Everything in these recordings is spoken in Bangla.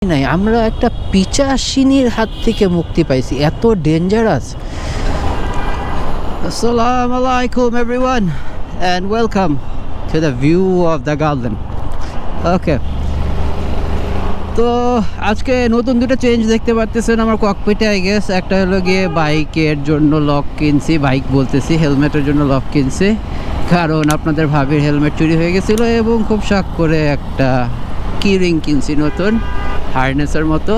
নাই আমরা একটা পিচাসিনীর হাত থেকে মুক্তি পাইছি, এত ডেঞ্জারাস। আসসালামু আলাইকুম everyone and welcome to the view of the garden. ওকে, তো আজকে নতুন দুটো চেঞ্জ দেখতে পাচ্ছেন আমার ককপিটে। আই গেস একটা হলো গিয়ে বাইকের জন্য লক কিনছি, বাইক বলতেছি হেলমেটের জন্য লক কিনছি, কারণ আপনাদের ভাবির হেলমেট চুরি হয়ে গেছিলো এবং খুব শখ করে একটা কিরিং কিনছি নতুন হার্নেসের মতো।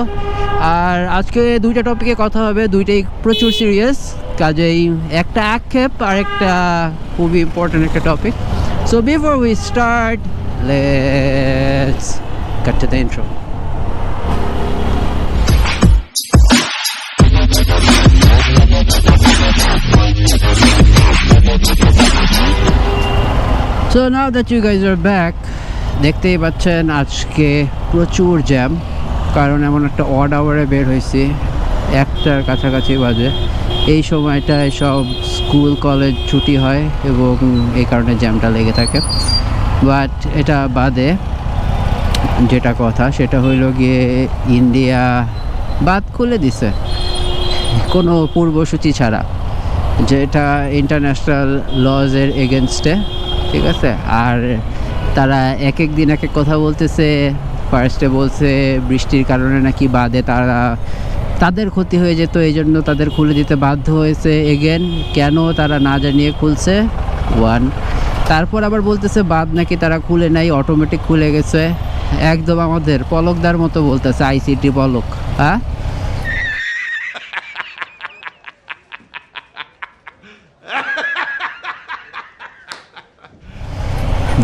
আর আজকে দুইটা টপিকে কথা হবে, দুইটাই প্রচুর সিরিয়াস, কাজেই একটা আক্ষেপ আর একটা খুবই ইম্পর্টেন্ট একটা topic. So before we start, let's cut to the intro. So now that you guys are back, দেখতেই পাচ্ছেন আজকে প্রচুর জ্যাম, কারণ এমন একটা অড আওয়ারে বের হয়েছি, একটার কাছাকাছি বাজে। এই সময়টায় সব স্কুল কলেজ ছুটি হয় এবং এই কারণে জ্যামটা লেগে থাকে। বাট এটা বাদে যেটা কথা সেটা হইল গিয়ে ইন্ডিয়া বাদ খুলে দিছে কোনো পূর্বসূচি ছাড়া, যেটা ইন্টারন্যাশনাল লজের এগেনস্টে, ঠিক আছে। আর তারা এক এক দিন এক এক কথা বলতেছে। ফার্স্টে বলছে বৃষ্টির কারণে নাকি বাদে তাদের ক্ষতি হয়ে যেত, এই জন্য তাদের খুলে দিতে বাধ্য হয়েছে। এগেন কেন তারা না জানিয়ে খুলছে ওয়ান। তারপর আবার বলতেছে বাদ নাকি তারা খুলে নাই, অটোমেটিক খুলে গেছে। একদম আমাদের পলকদার মতো বলতেছে, আইসিটি পলক। হ্যাঁ,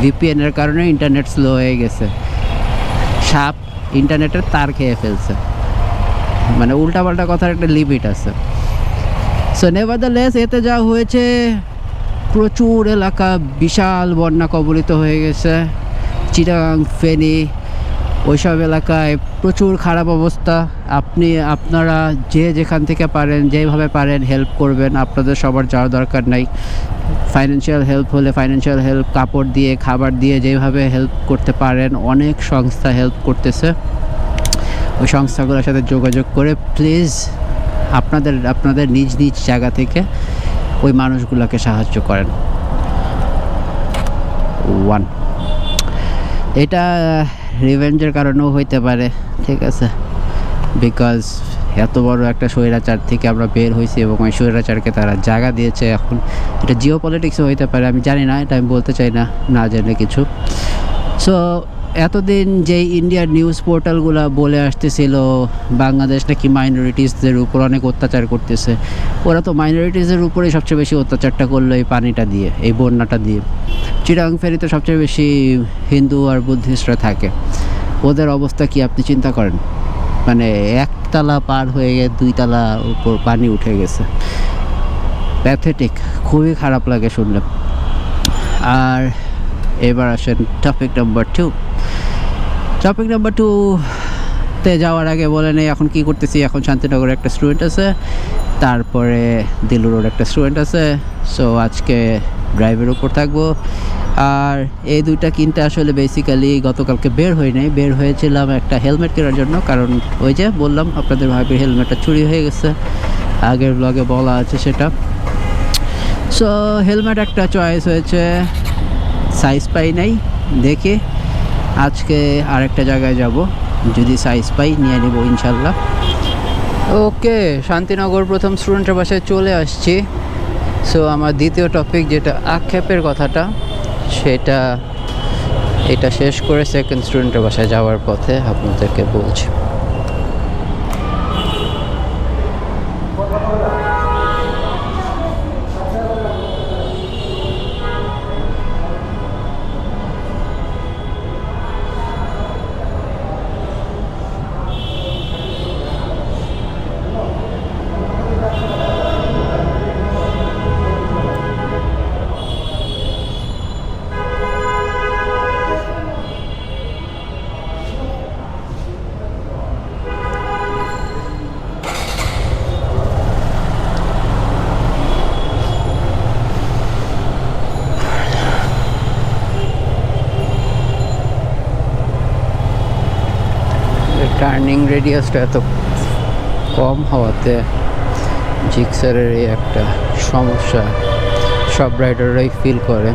ভিপিএনের কারণে ইন্টারনেট স্লো হয়ে গেছে, সাপ ইন্টারনেটের তার খেয়ে ফেলছে, মানে উল্টাপাল্টা কথার একটা লিমিট আছে। সো নেভারদারলেস এতে যা হয়েছে, প্রচুর এলাকা বিশাল বন্যা কবলিত হয়ে গেছে। চিটাগাং, ফেনী, ওইসব এলাকায় প্রচুর খারাপ অবস্থা। আপনারা যে যেখান থেকে পারেন, যেভাবে পারেন হেল্প করবেন। আপনাদের সবার যাওয়ার দরকার নাই। ফাইন্যান্সিয়াল হেল্প হলে ফাইন্যান্সিয়াল হেল্প, কাপড় দিয়ে, খাবার দিয়ে, যেভাবে হেল্প করতে পারেন। অনেক সংস্থা হেল্প করতেছে, ওই সংস্থাগুলোর সাথে যোগাযোগ করে প্লিজ আপনাদের নিজ নিজ জায়গা থেকে ওই মানুষগুলোকে সাহায্য করেন। ওয়ান, এটা রিভেঞ্জের কারণেও হইতে পারে, ঠিক আছে, বিকজ এত বড় একটা স্বৈরাচার থেকে আমরা বের হয়েছি এবং ওই স্বৈরাচারকে তারা জায়গা দিয়েছে। এখন এটা জিও পলিটিক্সও হইতে পারে, আমি জানি না, এটা আমি বলতে চাই না, না জেনে কিছু। সো এতদিন যেই ইন্ডিয়ার নিউজ পোর্টালগুলো বলে আসতেছিল বাংলাদেশ নাকি মাইনরিটিসদের উপর অনেক অত্যাচার করতেছে, ওরা তো মাইনরিটিসের উপরেই সবচেয়ে বেশি অত্যাচারটা করলো এই পানিটা দিয়ে, এই বন্যাটা দিয়ে। চিটাগাং ফেরিতে সবচেয়ে বেশি হিন্দু আর বুদ্ধিস্টরা থাকে, ওদের অবস্থা কি আপনি চিন্তা করেন? মানে একতলা পার হয়ে গিয়ে 2 তলা উপর পানি উঠে গেছে। প্যাথেটিক, খুবই খারাপ লাগে শুনলে। আর এবার আসেন টপিক নাম্বার 2। টপিক নাম্বার 2-তে যাওয়ার আগে বলে নেই এখন কি করতেছি। এখন শান্তিনগরে একটা স্টুডেন্ট আছে, তারপরে দিলুরোর একটা স্টুডেন্ট আছে। সো আজকে ড্রাইভের উপর থাকবো। আর এই দুইটা কিনতে আসলে বেসিক্যালি গতকালকে বের হয়েছিলাম একটা হেলমেট কেনার জন্য, কারণ ওই যে বললাম আপনাদের ভাবির হেলমেটটা চুরি হয়ে গেছে, আগের ব্লগে বলা আছে সেটা। সো হেলমেট একটা চয়েস হয়েছে, সাইজ পাই নাই, দেখে আজকে আরেকটা জায়গায় যাব, যদি সাইজ পাই নিয়ে নেব ইনশাল্লাহ। ওকে, শান্তিনগর প্রথম স্টুডেন্টের বাসায় চলে আসছি। সো আমার দ্বিতীয় টপিক যেটা আক্ষেপের কথাটা, এটা শেষ করে সেকেন্ড স্টুডেন্টের বাসায় যাওয়ার পথে আপনাদেরকে বলছি। টার্নিং রেডিয়াসটা এত কম হওয়াতে জিক্সারের এই একটা সমস্যা সব রাইডাররাই ফিল করে।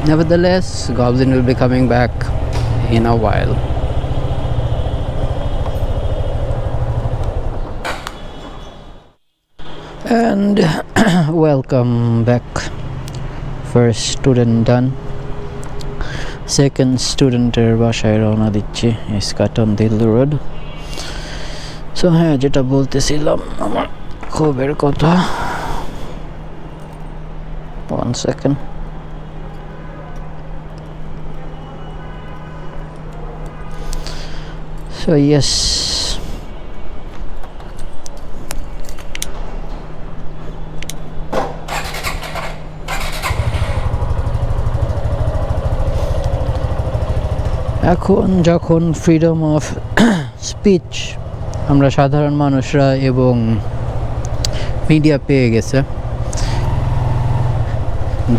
Nevertheless, Goblin will be coming back in a while. And welcome back. First student done. Second স্টুডেন্টের বাসায় রওনা দিচ্ছি ইস্কাটন দিল রোড। সো হ্যাঁ, যেটা বলতেছিলাম আমার ক্ষোভের কথা। 1 second. So yes, এখন যখন ফ্রিডম অফ স্পিচ আমরা সাধারণ মানুষরা এবং মিডিয়া পেয়ে গেছে,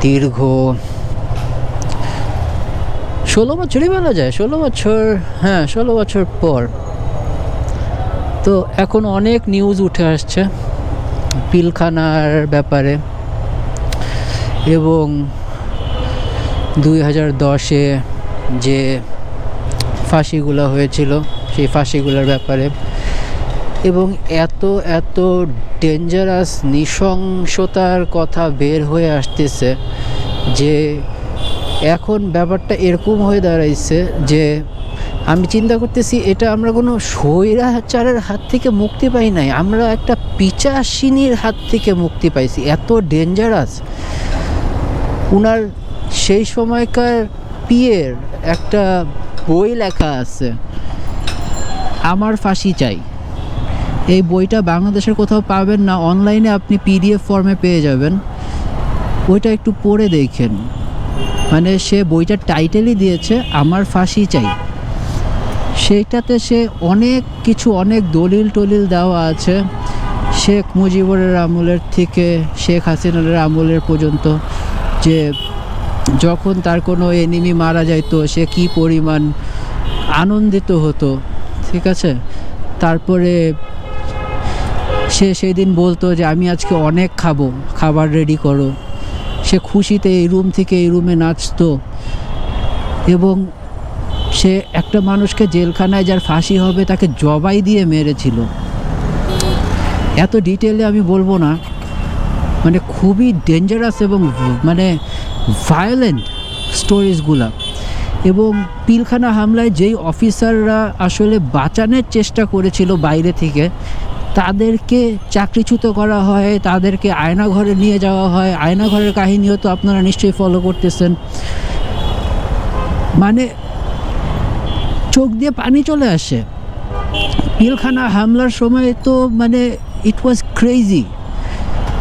দীর্ঘ 16 বছরই বলা যায়, 16 বছর পর তো এখন অনেক নিউজ উঠে আসছে পিলখানার ব্যাপারে, এবং 2010-এ যে ফাঁসিগুলো হয়েছিল সেই ফাঁসিগুলোর ব্যাপারে, এবং এত এত ডেঞ্জারাস নৃশংসতার কথা বের হয়ে আসতেছে যে এখন ব্যাপারটা এরকম হয়ে দাঁড়াইছে যে আমি চিন্তা করতেছি এটা আমরা কোনো স্বৈরাচারের হাত থেকে মুক্তি পাই নাই, আমরা একটা পিচাসিনীর হাত থেকে মুক্তি পাইছি। এত ডেঞ্জারাস। উনার সেই সময়কার পিয়ের একটা বই লেখা আছে, আমার ফাঁসি চাই। এই বইটা বাংলাদেশের কোথাও পাবেন না, অনলাইনে আপনি PDF ফর্মে পেয়ে যাবেন। ওইটা একটু পড়ে দেখেন। মানে সে বইটার টাইটেলই দিয়েছে আমার ফাঁসি চাই। সেইটাতে সে অনেক কিছু, অনেক দলিল টলিল দেওয়া আছে শেখ মুজিবুরের আমলের থেকে শেখ হাসিনার আমলের পর্যন্ত, যে যখন তার কোনো এনিমি মারা যাইতো সে কি পরিমাণ আনন্দিত হতো, ঠিক আছে। তারপরে সে সেই দিন বলতো যে আমি আজকে অনেক খাবো, খাবার রেডি করো। সে খুশিতে এই রুম থেকে এই রুমে নাচতো, এবং সে একটা মানুষকে জেলখানায় যার ফাঁসি হবে তাকে জবাই দিয়ে মেরেছিল। এত ডিটেলে আমি বলবো না, মানে খুবই ডেঞ্জারাস এবং মানে ভায়োলেন্ট স্টোরিজগুলা। এবং পিলখানা হামলায় যেই অফিসাররা আসলে বাঁচানোর চেষ্টা করেছিল বাইরে থেকে, তাদেরকে চাকরিচ্যুত করা হয়, তাদেরকে আয়নাঘরে নিয়ে যাওয়া হয়। আয়নাঘরের কাহিনীও তো আপনারা নিশ্চয়ই ফলো করতেছেন। মানে চোখ দিয়ে পানি চলে আসে। পিলখানা হামলার সময় তো মানে ইট ওয়াজ ক্রেজি।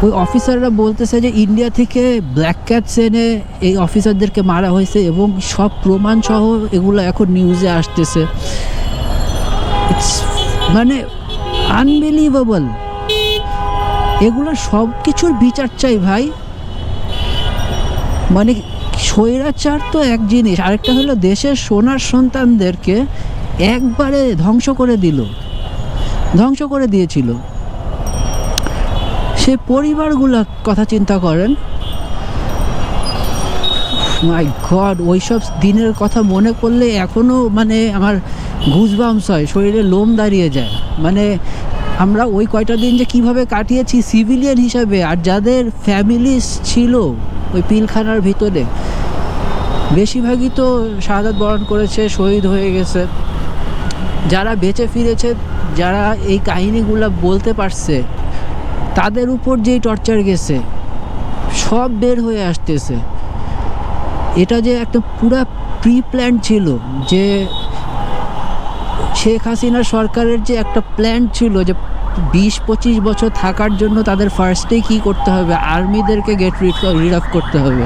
ওই অফিসাররা বলতেছে যে ইন্ডিয়া থেকে ব্ল্যাক ক্যাটস এনে এই অফিসারদেরকে মারা হয়েছে, এবং সব প্রমাণ সহ এগুলো এখন নিউজে আসতেছে। ইটস মানে আনবিলিভেবল। এগুলো সব কিছুর বিচার চাই ভাই। মানে স্বৈরাচার তো এক জিনিস, আরেকটা হলো দেশের সোনার সন্তানদেরকে একবারে ধ্বংস করে দিয়েছিল। সে পরিবারগুলোর কথা চিন্তা করেন। মাই গড, ওইসব দিনের কথা মনে করলে এখনও মানে আমার গুজবাম্পস হয়, শরীরে লোম দাঁড়িয়ে যায়। মানে আমরা ওই কয়টা দিন যে কীভাবে কাটিয়েছি সিভিলিয়ান হিসাবে, আর যাদের ফ্যামিলিস ছিল ওই পিলখানার ভিতরে বেশিরভাগই তো শাহাদাত বরণ করেছে, শহীদ হয়ে গেছে। যারা বেঁচে ফিরেছে, যারা এই কাহিনীগুলো বলতে পারছে, তাদের উপর যেই টর্চার গেছে সব বের হয়ে আসতেছে। এটা যে একটা পুরা প্রি প্ল্যান ছিল, যে শেখ হাসিনা সরকারের যে একটা প্ল্যান ছিল যে 20-25 বছর থাকার জন্য তাদের ফার্স্টেই কী করতে হবে, আর্মিদেরকে গেট রিড অফ করতে হবে।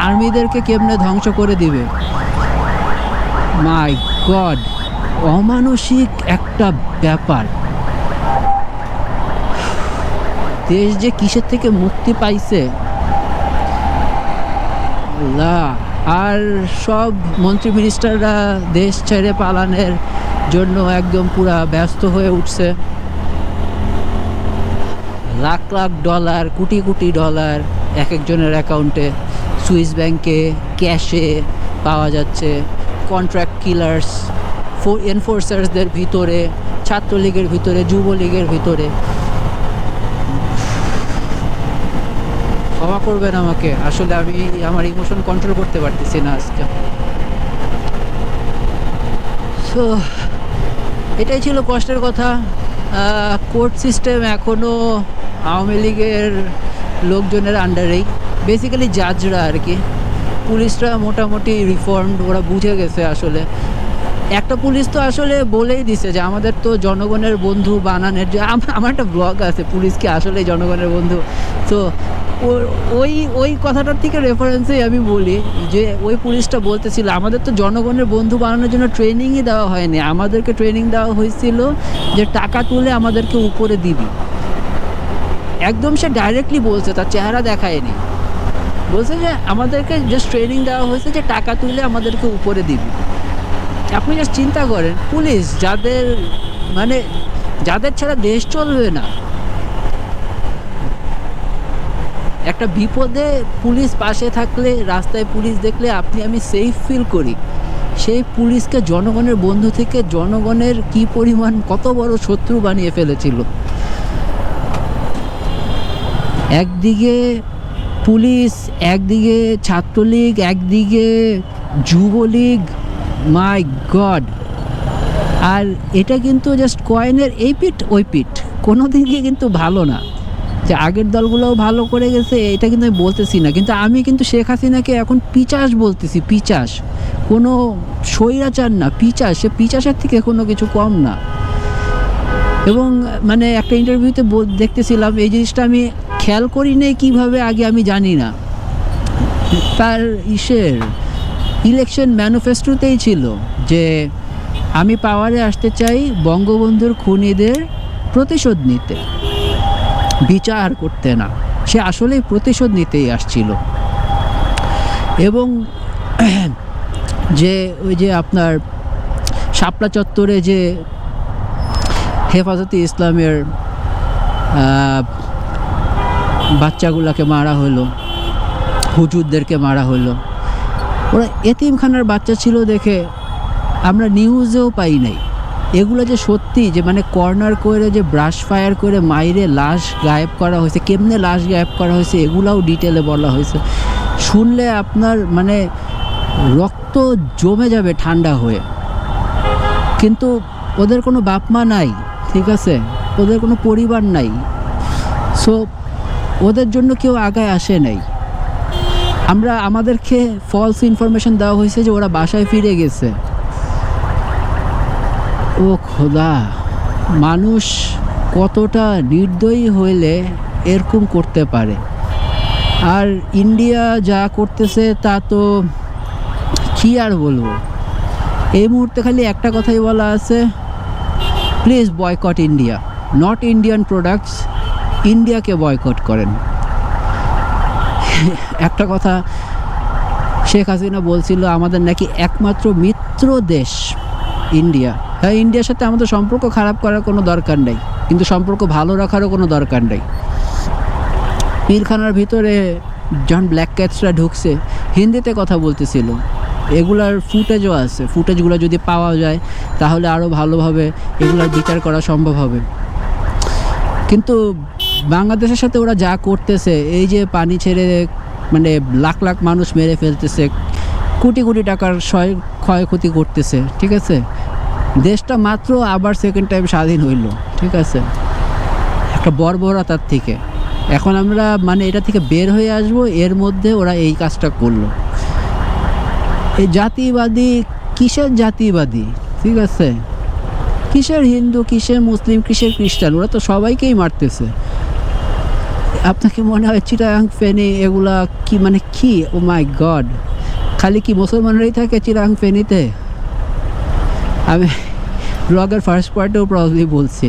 আর্মিদেরকে কেমনে ধ্বংস করে দিবে। মাই গড, অমানসিক একটা ব্যাপার। দেশ যে কিসের থেকে মুক্তি পাইছে, আল্লাহ। আর সব মন্ত্রী মিনিস্টাররা দেশ ছেড়ে পালানোর জন্য একদম পুরা ব্যস্ত হয়ে উঠছে। লাখ লাখ ডলার, কোটি কোটি ডলার এক একজনের অ্যাকাউন্টে সুইস ব্যাংকে ক্যাশে পাওয়া যাচ্ছে। কন্ট্রাক্ট কিলার্স, এনফোর্সার্সদের ভিতরে, ছাত্রলীগের ভিতরে, যুবলীগের ভিতরে। ক্ষমা করবেন আমাকে, আসলে আমি আমার ইমোশন কন্ট্রোল করতে পারতেছি না আজকে। সো এটাই ছিল কষ্টের কথা। কোর্ট সিস্টেম এখনও আওয়ামী লীগের লোকজনের আন্ডারেই, বেসিক্যালি জাজরা আর কি। পুলিশরা মোটামুটি রিফর্মড, ওরা বুঝে গেছে আসলে। একটা পুলিশ তো আসলে বলেই দিছে যে আমাদের তো জনগণের বন্ধু বানানোর যে আমার একটা ব্লগ আছে, পুলিশ কি আসলে জনগণের বন্ধু। তো ওই কথাটার থেকে রেফারেন্সেই আমি বলি যে ওই পুলিশটা বলতেছিল আমাদের তো জনগণের বন্ধু বানানোর জন্য ট্রেনিংই দেওয়া হয়নি, আমাদেরকে ট্রেনিং দেওয়া হয়েছিল যে টাকা তুলে আমাদেরকে উপরে দিবি। একদম সে ডাইরেক্টলি বলছে, তার চেহারা দেখায়নি, বলছে যে আমাদেরকে জাস্ট ট্রেনিং দেওয়া হয়েছে যে টাকা তুলে আমাদেরকে উপরে দিবি। আপনি জাস্ট চিন্তা করেন, পুলিশ যাদের ছাড়া দেশ চলবে না, একটা বিপদে পুলিশ পাশে থাকলে, রাস্তায় পুলিশ দেখলে আমি সেফ ফিল করি। সেই পুলিশকে জনগণের বন্ধু থেকে জনগণের কি পরিমাণ কত বড় শত্রু বানিয়ে ফেলেছিল। একদিকে পুলিশ, একদিকে ছাত্রলীগ, একদিকে যুবলীগ, মাই গড। আর এটা কিন্তু জাস্ট কয়েনের এই পিঠ ওই পিঠ, কোনো দিকে কিন্তু ভালো না। যে আগের দলগুলোও ভালো করে গেছে এটা কিন্তু আমি বলতেছি না, কিন্তু আমি কিন্তু শেখ হাসিনাকে এখন পিচাস বলতেছি, পিচাস, কোনো স্বৈরাচার না, পিচাস। সে পিচাসের থেকে কোনো কিছু কম না। এবং মানে একটা ইন্টারভিউতে দেখতেছিলাম, এই জিনিসটা আমি খেয়াল করি নেই কীভাবে আগে আমি জানি না, তার ইলেকশন ম্যানিফেস্টোতেই ছিল যে আমি পাওয়ারে আসতে চাই বঙ্গবন্ধুর খুনিদের প্রতিশোধ নিতে, বিচার করতে না। সে আসলেই প্রতিশোধ নিতেই আসছিল। এবং যে ওই যে আপনার শাপলা চত্বরে যে হেফাজতে ইসলামের বাচ্চাগুলোকে মারা হলো, হুজুরদেরকে মারা হলো, ওরা এতিমখানার বাচ্চা ছিল দেখে আমরা নিউজেও পাই নাই। এগুলো যে সত্যি, যে মানে কর্নার করে যে ব্রাশ ফায়ার করে মাইরে লাশ গায়েব করা হয়েছে, কেমনে লাশ গায়েব করা হয়েছে এগুলাও ডিটেলে বলা হয়েছে। শুনলে আপনার মানে রক্ত জমে যাবে ঠান্ডা হয়ে। কিন্তু ওদের কোনো বাপ মা নাই, ঠিক আছে, ওদের কোনো পরিবার নাই। সো ওদের জন্য কেউ আগায় আসে নাই। আমাদেরকে ফলস ইনফরমেশন দেওয়া হয়েছে যে ওরা বাসায় ফিরে গেছে। ও খোদা, মানুষ কতটা নির্দয়ী হইলে এরকম করতে পারে। আর ইন্ডিয়া যা করতেছে তা তো কী আর বলবো। এই মুহূর্তে খালি একটা কথাই বলা আছে, please boycott India, not Indian products, ইন্ডিয়াকে বয়কট করেন। একটা কথা শেখ হাসিনা বলছিল আমাদের নাকি একমাত্র মিত্র দেশ ইন্ডিয়া। হ্যাঁ, ইন্ডিয়ার সাথে আমাদের সম্পর্ক খারাপ করার কোনো দরকার নেই, কিন্তু সম্পর্ক ভালো রাখারও কোনো দরকার নেই। পিলখানার ভিতরে যখন ব্ল্যাক ক্যাটসরা ঢুকছে হিন্দিতে কথা বলতেছিল, এগুলার ফুটেজও আছে। ফুটেজগুলো যদি পাওয়া যায় তাহলে আরও ভালোভাবে এগুলার বিচার করা সম্ভব হবে। কিন্তু বাংলাদেশের সাথে ওরা যা করতেছে, এই যে পানি ছেড়ে মানে লাখ লাখ মানুষ মেরে ফেলতেছে, কোটি কোটি টাকার ক্ষয়ক্ষতি করতেছে, ঠিক আছে, দেশটা মাত্র আবার সেকেন্ড টাইম স্বাধীন হইল, ঠিক আছে, একটা বর্বরতার থেকে। এখন আমরা মানে এটা থেকে বের হয়ে আসবো, এর মধ্যে ওরা এই কাজটা করলো। এই জাতিবাদী, কিসের জাতিবাদী, ঠিক আছে, কিসের হিন্দু, কিসের মুসলিম, কিসের খ্রিস্টান, ওরা তো সবাইকেই মারতেছে। আপনাকে মনে হয় চিটাগাং, ফেনী এগুলা কি মানে কি? ও মাই গড, খালি কি মুসলমানরাই থাকে চিটাগাং ফেনীতে? আমি ব্লগের ফার্স্ট পার্টেও প্রবলি বলছি,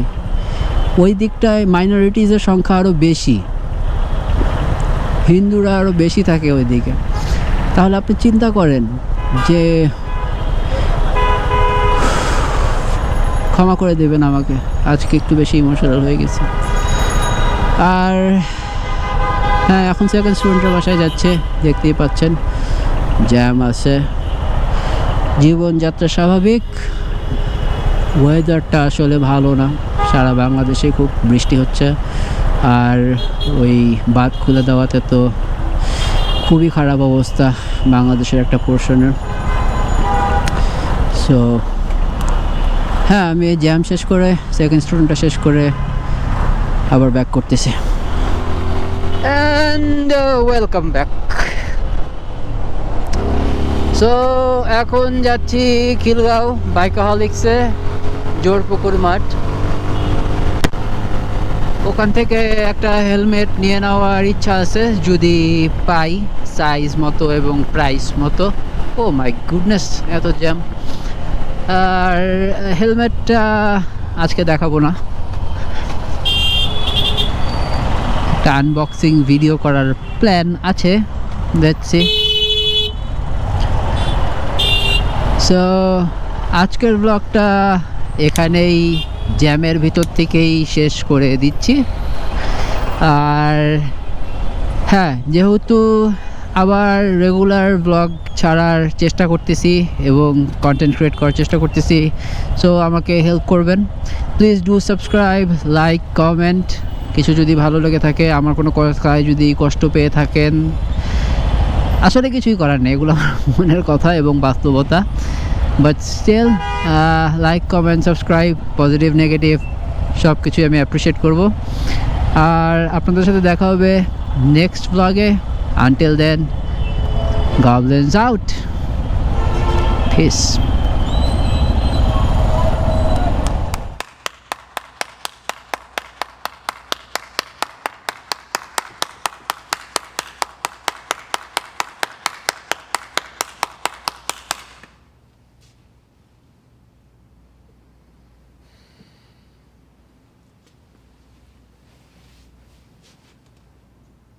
ওই দিকটায় মাইনরিটিজের সংখ্যা আরও বেশি, হিন্দুরা আরও বেশি থাকে ওই দিকে। তাহলে আপনি চিন্তা করেন যে ক্ষমা করে দেবেন আমাকে, আজকে একটু বেশি ইমোশনাল হয়ে গেছে। আর হ্যাঁ, এখন সেকেন্ড স্টুডেন্টের বাসায় যাচ্ছে, দেখতেই পাচ্ছেন জ্যাম আছে। জীবনযাত্রা স্বাভাবিক, ওয়েদারটা আসলে ভালো না, সারা বাংলাদেশে খুব বৃষ্টি হচ্ছে। আর ওই বাঁধ খুলে দেওয়াতে তো খুবই খারাপ অবস্থা বাংলাদেশের একটা পোর্শনের। সো হ্যাঁ, আমি এই জ্যাম শেষ করে সেকেন্ড স্টুডেন্টটা শেষ করে আবার ব্যাক করতেছি। And welcome back. সো এখন যাচ্ছি খিলগাঁও বাইকাহলিক্সে, জোরপুকুর মাঠ। ওখান থেকে একটা হেলমেট নিয়ে নেওয়ার ইচ্ছা আছে যদি পাই, সাইজ মতো এবং প্রাইস মতো। ও মাই গুডনেস, এত জ্যাম। আর হেলমেটটা আজকে দেখাবো না, একটা আনবক্সিং ভিডিও করার প্ল্যান আছে, দেখছি। সো আজকের ব্লগটা এখানেই জ্যামের ভিতর থেকেই শেষ করে দিচ্ছি। আর হ্যাঁ, যেহেতু আবার রেগুলার ব্লগ ছাড়ার চেষ্টা করতেছি এবং কন্টেন্ট ক্রিয়েট করার চেষ্টা করতেছি, সো আমাকে হেল্প করবেন। Please do subscribe, like, comment. কিছু যদি ভালো লেগে থাকে, আমার কোনো কথায় যদি কষ্ট পেয়ে থাকেন, আসলে কিছুই করার নেই, এগুলো আমার মনের কথা এবং বাস্তবতা। But still like, comment, subscribe, positive negative সব কিছুই আমি অ্যাপ্রিসিয়েট করব। আর আপনাদের সাথে দেখা হবে নেক্সট ব্লগে। Until then, Goblins out. Peace.